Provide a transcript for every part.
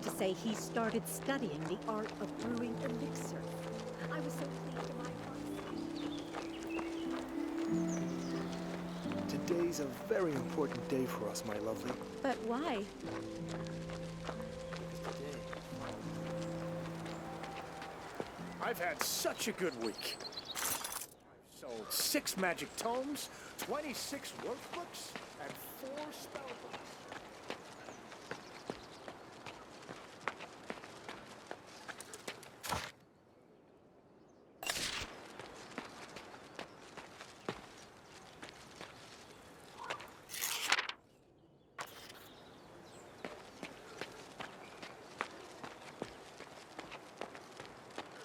to say he started studying the art of brewing elixir. I was so pleased to my heart. Today's a very important day for us, my lovely. But why? I've had such a good week. I've sold 6 magic tomes, 26 workbooks, and 4 spell books.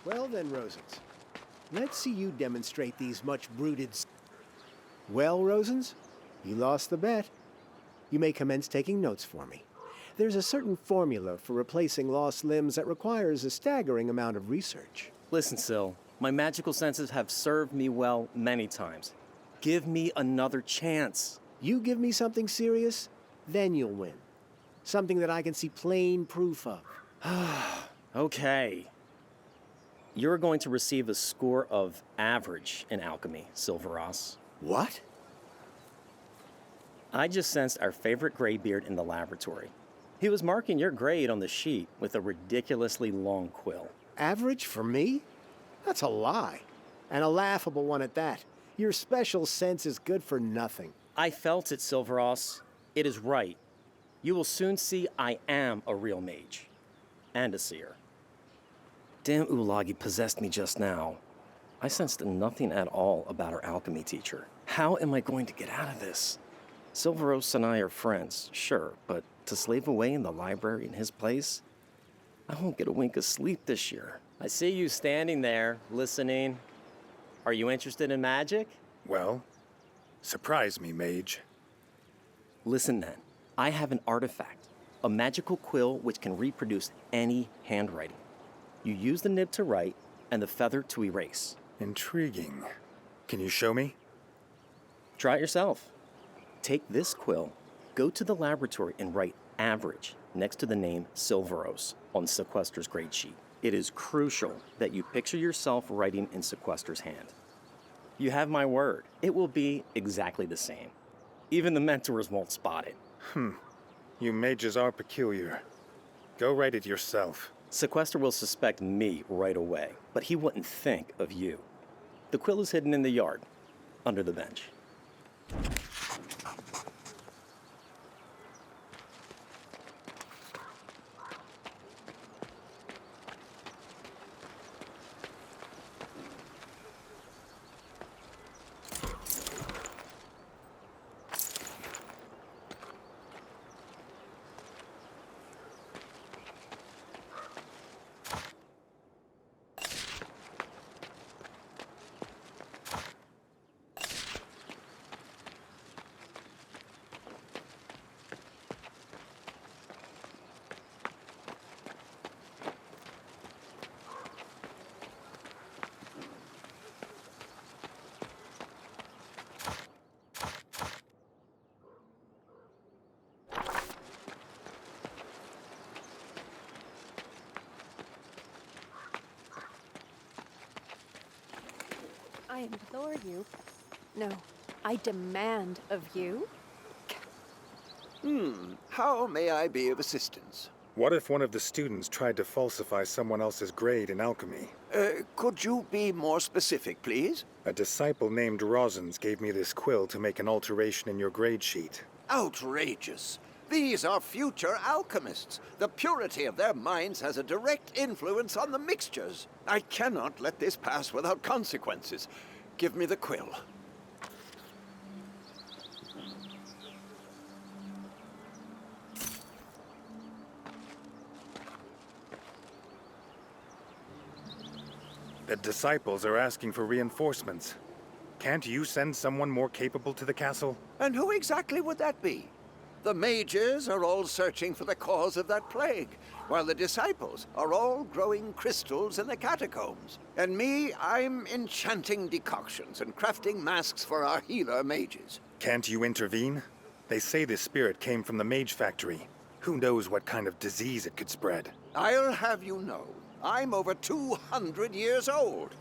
Well then, Rosens, let's see you demonstrate these much-bruited... Well, Rosens, you lost the bet. You may commence taking notes for me. There's a certain formula for replacing lost limbs that requires a staggering amount of research. Listen, Syl, my magical senses have served me well many times. Give me another chance. You give me something serious, then you'll win. Something that I can see plain proof of. Okay. You're going to receive a score of average in alchemy, Silveros. What? I just sensed our favorite graybeard in the laboratory. He was marking your grade on the sheet with a ridiculously long quill. Average for me? That's a lie. And a laughable one at that. Your special sense is good for nothing. I felt it, Silveros. It is right. You will soon see I am a real mage. And a seer. Damn Ulagi possessed me just now. I sensed nothing at all about our alchemy teacher. How am I going to get out of this? Silveros and I are friends, sure, but to slave away in the library in his place? I won't get a wink of sleep this year. I see you standing there, listening. Are you interested in magic? Well, surprise me, mage. Listen then. I have an artifact, a magical quill which can reproduce any handwriting. You use the nib to write and the feather to erase. Intriguing. Can you show me? Try it yourself. Take this quill, go to the laboratory and write average next to the name Silveros on Sequester's grade sheet. It is crucial that you picture yourself writing in Sequester's hand. You have my word. It will be exactly the same. Even the mentors won't spot it. You mages are peculiar. Go write it yourself. Sequester will suspect me right away, but he wouldn't think of you. The quill is hidden in the yard, under the bench. I implore you. No, I demand of you. How may I be of assistance? What if one of the students tried to falsify someone else's grade in alchemy? Could you be more specific, please? A disciple named Rosens gave me this quill to make an alteration in your grade sheet. Outrageous. These are future alchemists. The purity of their minds has a direct influence on the mixtures. I cannot let this pass without consequences. Give me the quill. The disciples are asking for reinforcements. Can't you send someone more capable to the castle? And who exactly would that be? The mages are all searching for the cause of that plague, while the disciples are all growing crystals in the catacombs. And me, I'm enchanting decoctions and crafting masks for our healer mages. Can't you intervene? They say this spirit came from the mage factory. Who knows what kind of disease it could spread? I'll have you know, I'm over 200 years old.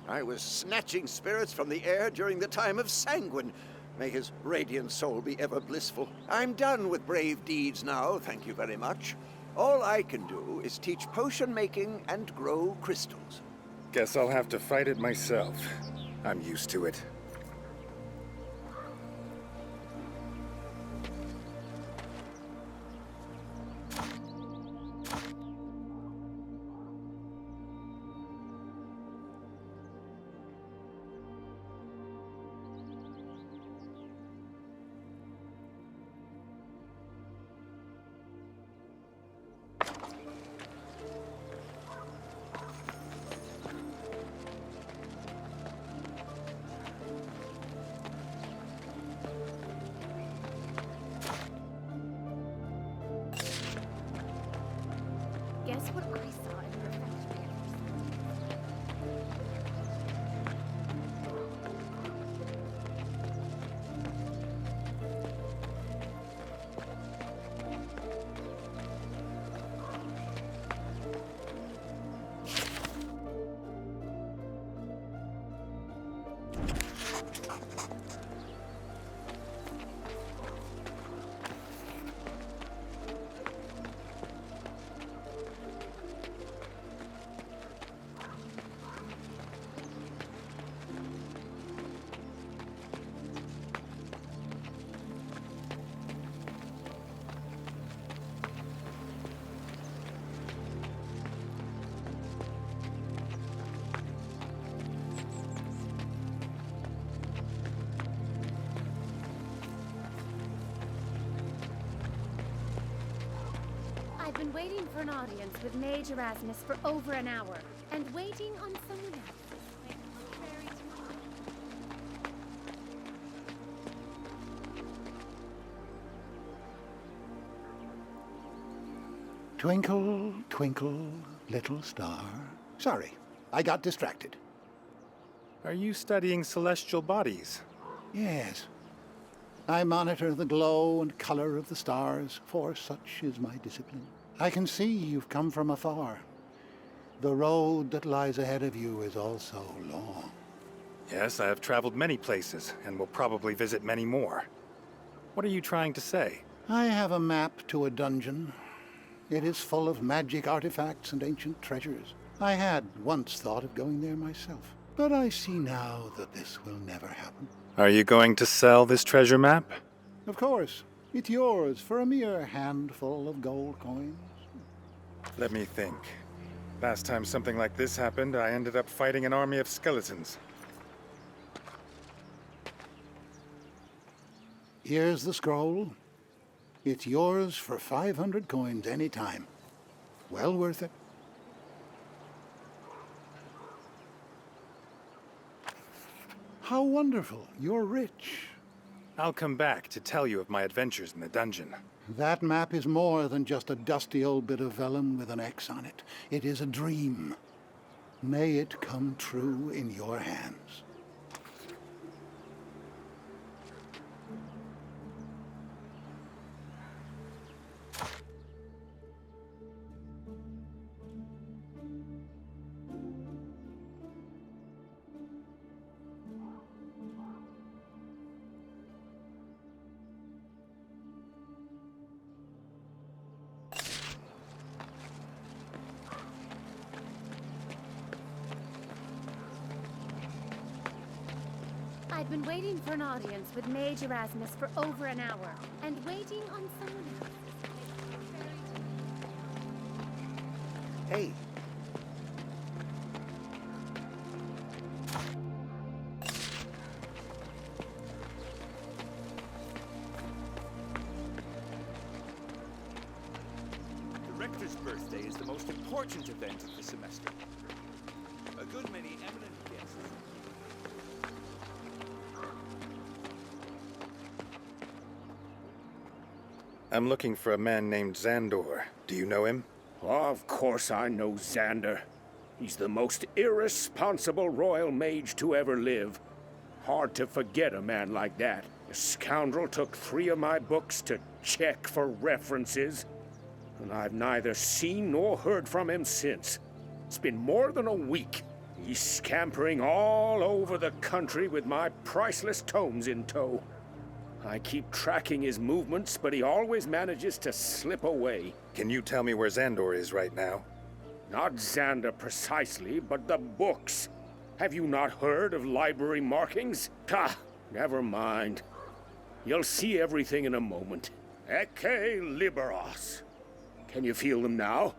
I was snatching spirits from the air during the time of Sanguine. May his radiant soul be ever blissful. I'm done with brave deeds now, thank you very much. All I can do is teach potion making and grow crystals. Guess I'll have to fight it myself. I'm used to it. Guess what I saw in the refectory at I've been waiting for an audience with Mage Erasmus for over an hour, and waiting on someone else. Twinkle, twinkle, little star. Sorry, I got distracted. Are you studying celestial bodies? Yes. I monitor the glow and color of the stars, for such is my discipline. I can see you've come from afar. The road that lies ahead of you is also long. Yes, I have traveled many places, and will probably visit many more. What are you trying to say? I have a map to a dungeon. It is full of magic artifacts and ancient treasures. I had once thought of going there myself, but I see now that this will never happen. Are you going to sell this treasure map? Of course. It's yours for a mere handful of gold coins. Let me think. Last time something like this happened, I ended up fighting an army of skeletons. Here's the scroll. It's yours for 500 coins anytime. Well worth it. How wonderful. You're rich. I'll come back to tell you of my adventures in the dungeon. That map is more than just a dusty old bit of vellum with an X on it. It is a dream. May it come true in your hands. I've been waiting for an audience with Mage Erasmus for over an hour, and waiting on someone else. Hey, The Rector's birthday is the most important event of the semester. A good many eminent guests. I'm looking for a man named Xandor. Do you know him? Of course I know Xander. He's the most irresponsible royal mage to ever live. Hard to forget a man like that. The scoundrel took 3 of my books to check for references. and I've neither seen nor heard from him since. It's been more than a week. He's scampering all over the country with my priceless tomes in tow. I keep tracking his movements, but he always manages to slip away. Can you tell me where Xandor is right now? Not Xander precisely, but the books. Have you not heard of library markings? Ah, never mind. You'll see everything in a moment. Ecce liberos. Can you feel them now?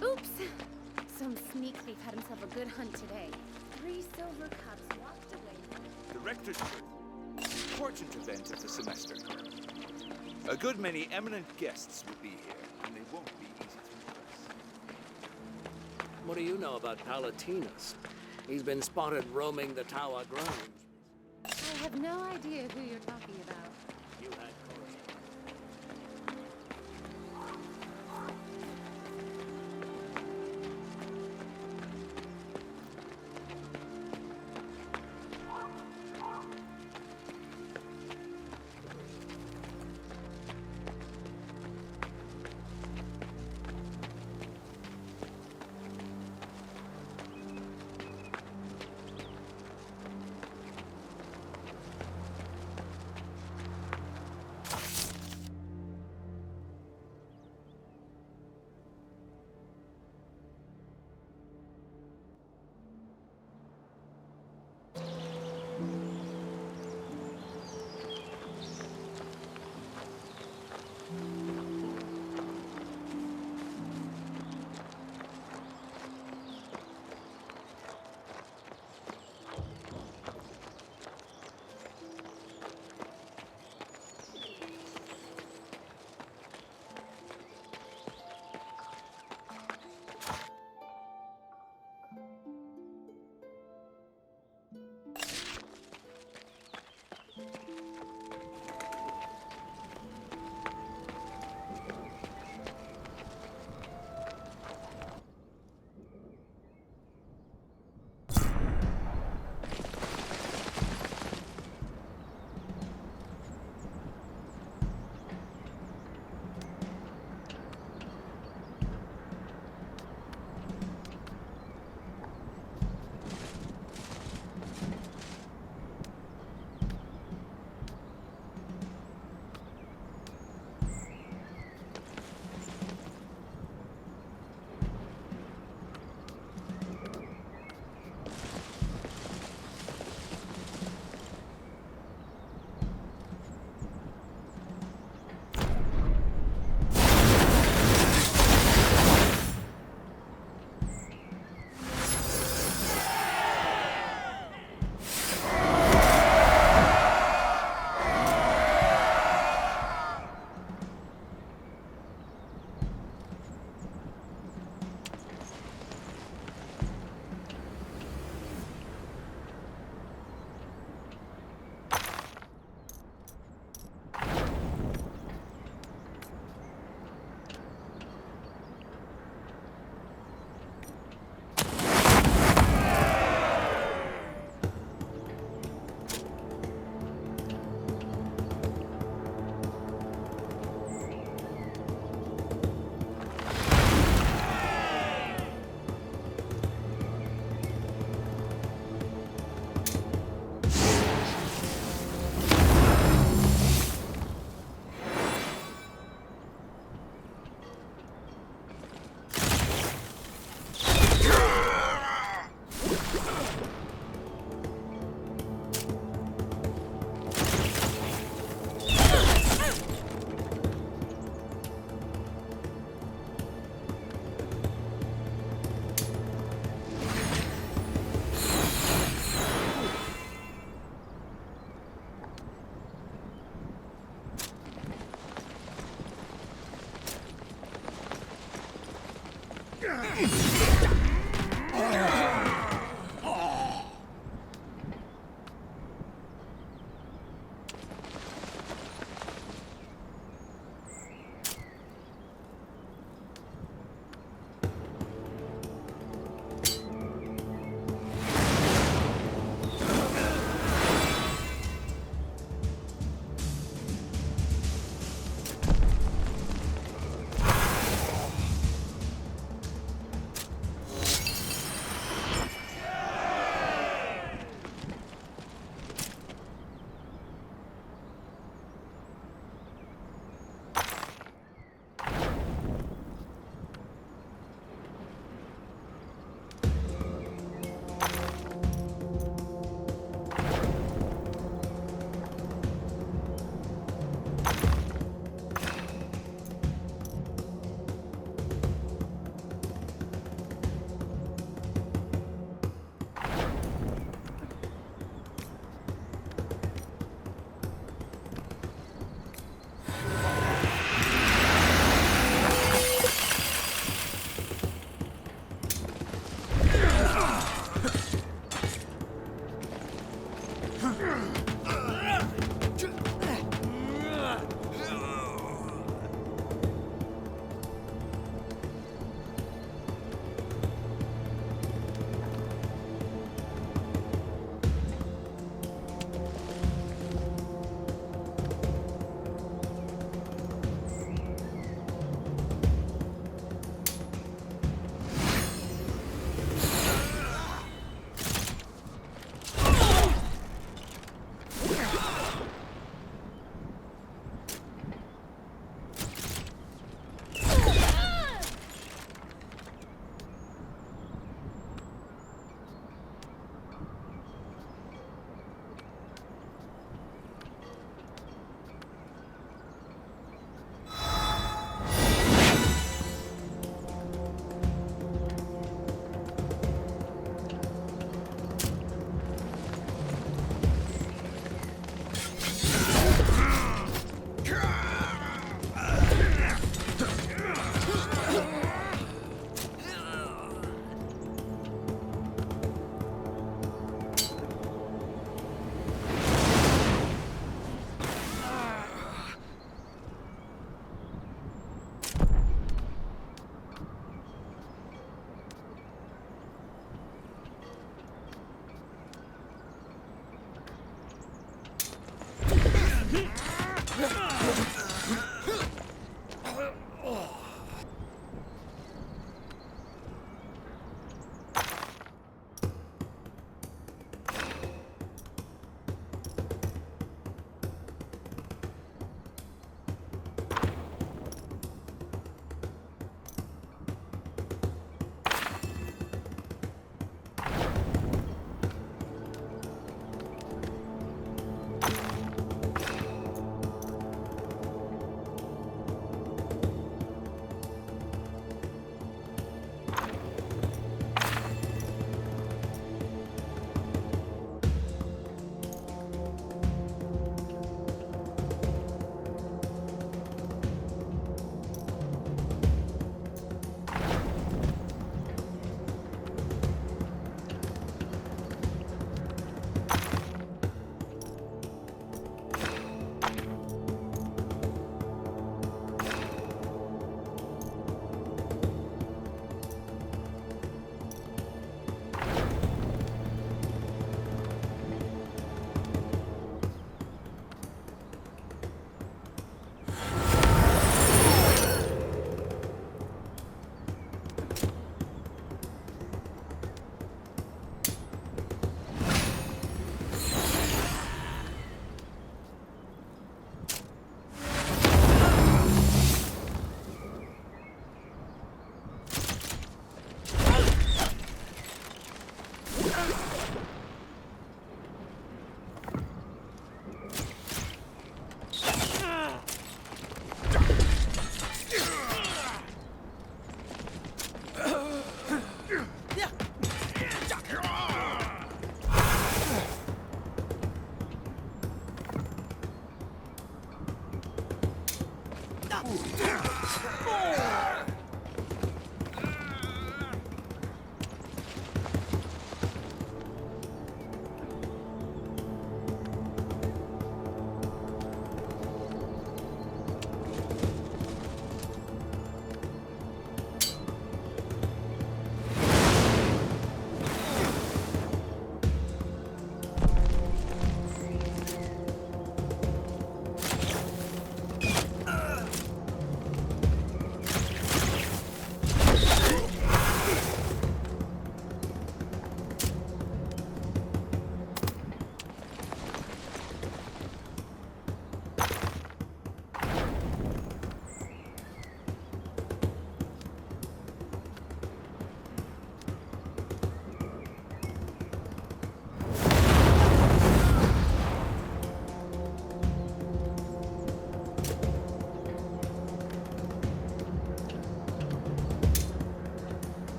Oops! Some sneak thief had himself a good hunt today. 3 silver cups walked away. The rector's birthday, important event of the semester. A good many eminent guests will be here, and they won't be easy to impress. What do you know about Palatinus? He's been spotted roaming the Tower grounds. I have no idea who you're talking about. You had correspondence.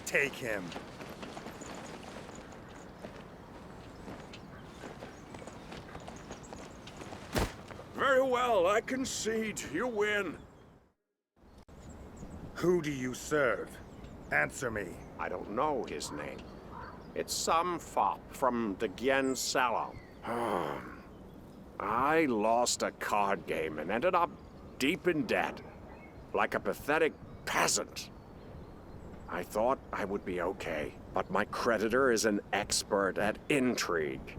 Take him. Very well, I concede. You win. Who do you serve? Answer me. I don't know his name. It's some fop from the Gien Salon. I lost a card game and ended up deep in debt, like a pathetic peasant. I thought I would be okay, but my creditor is an expert at intrigue.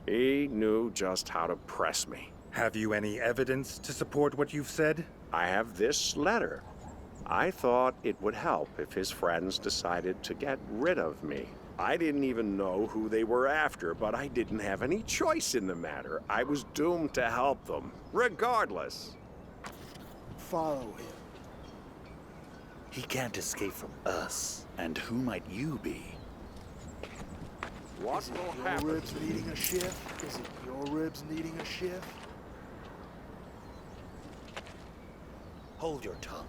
He knew just how to press me. Have you any evidence to support what you've said? I have this letter. I thought it would help if his friends decided to get rid of me. I didn't even know who they were after, but I didn't have any choice in the matter. I was doomed to help them, regardless. Follow him. He can't escape from us. And who might you be? What will happen? Your ribs needing a shift? Is it your ribs needing a shift? Hold your tongue.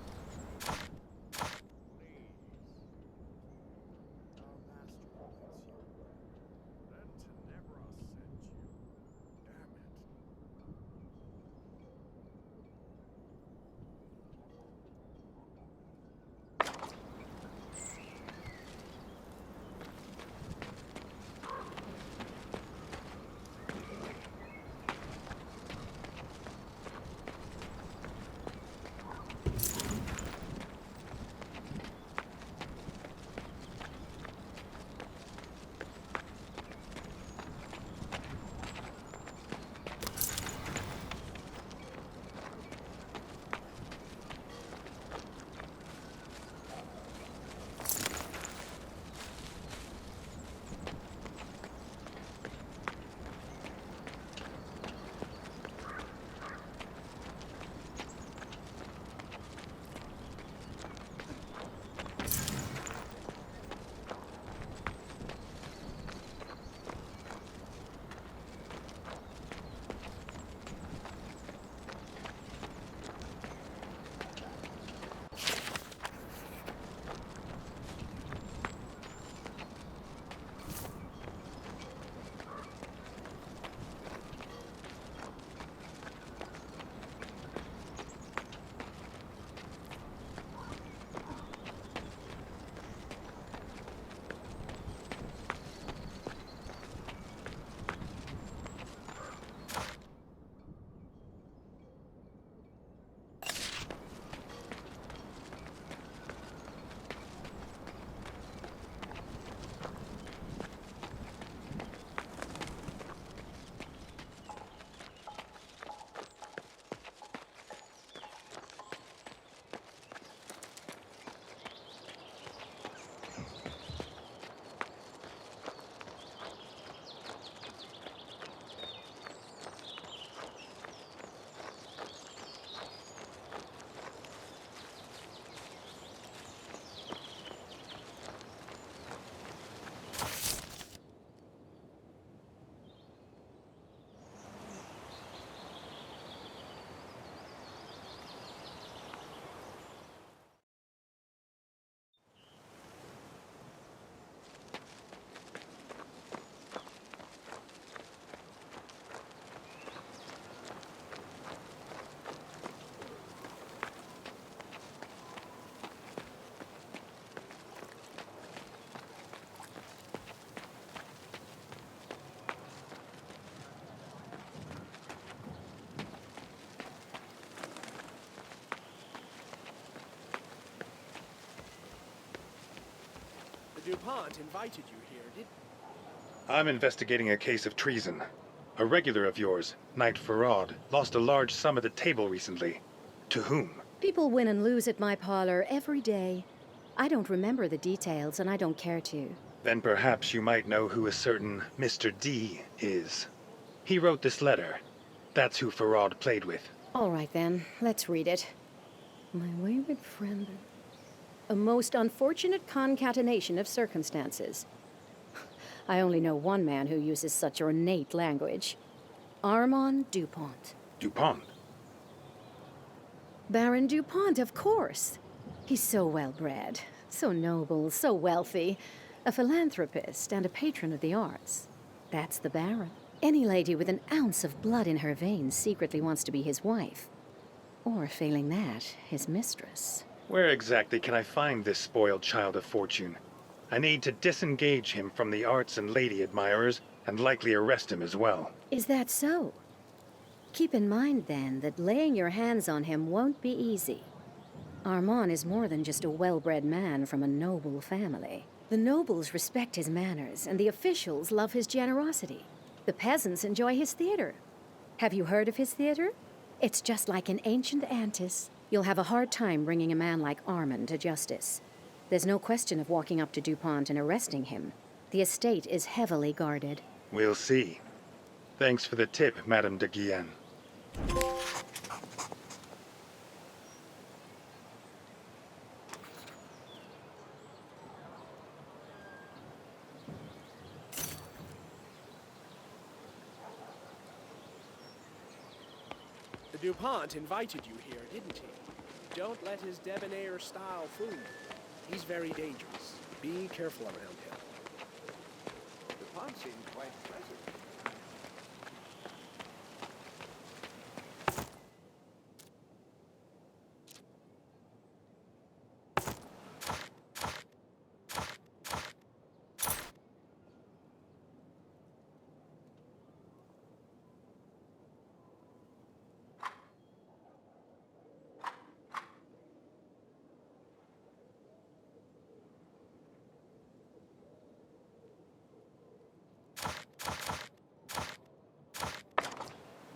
DuPont invited you here, did... I'm investigating a case of treason. A regular of yours, Knight Farad, lost a large sum at the table recently. To whom? People win and lose at my parlor every day. I don't remember the details, and I don't care to. Then perhaps you might know who a certain Mr. D is. He wrote this letter. That's who Farad played with. All right, then. Let's read it. My wayward friend... A most unfortunate concatenation of circumstances. I only know one man who uses such ornate language. Armand DuPont. DuPont? Baron DuPont, of course. He's so well bred. So noble, so wealthy. A philanthropist and a patron of the arts. That's the Baron. Any lady with an ounce of blood in her veins secretly wants to be his wife. Or, failing that, his mistress. Where exactly can I find this spoiled child of fortune? I need to disengage him from the arts and lady admirers, and likely arrest him as well. Is that so? Keep in mind, then, that laying your hands on him won't be easy. Armand is more than just a well-bred man from a noble family. The nobles respect his manners, and the officials love his generosity. The peasants enjoy his theater. Have you heard of his theater? It's just like an ancient Antis. You'll have a hard time bringing a man like Armand to justice. There's no question of walking up to DuPont and arresting him. The estate is heavily guarded. We'll see. Thanks for the tip, Madame de Guillen. The DuPont invited you here, didn't he? Don't let his debonair style fool you. He's very dangerous. Be careful around him. DuPont seemed quite pleasant.